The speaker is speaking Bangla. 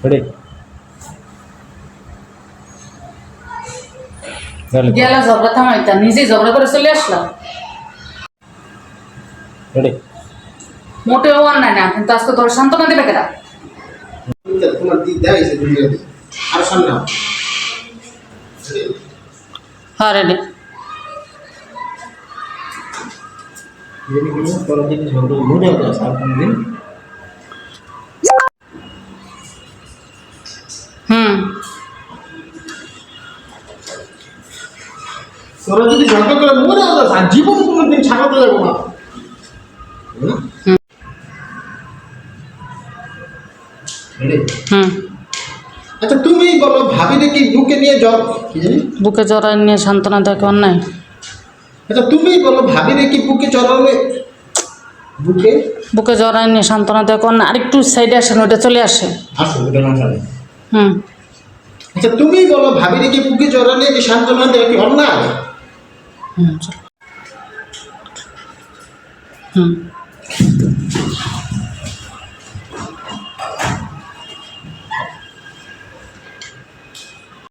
রেডি গেলা ঝগড়া থামাইতা নিজেই ঝগড়া করে চলে আসলাম। রেডি মোটেও অন্যায় না, কিন্তু আজকে তোর সান্ত্বনা দেবে কেনা? তোমার দিক দেখাইছে দুনিয়াতে আর সামনে হ্যাঁ রেডি। পরদিন ঝগড়া মনে হতো আর কোনদিন হুম তোরা যদি ঝগড়া করে মনে হতো আর জীবন কোনদিন ছাড়াতে যাবো না। হুম আচ্ছা তুমি বলো ভাবিরে কি বুকে নিয়ে জ্বর কি জানি বুকে জড়াই নিয়ে সান্ত্বনা দেওয়া কি অন্যায়? আচ্ছা তুমি বলো ভাবিরে কি বুকে চড়ালে বুকে বুকে জড়াই নিয়ে সান্ত্বনা দেওয়া কি অন্যায়? আরেকটু সাইডে আসেন, ওইটা চলে আসে। আসো ওটা না চলে। হুম আচ্ছা তুমি বলো ভাবিরে কি বুকে চড়ালে কি সান্ত্বনা দেওয়া কি অন্যায়? হুম চলো। হুম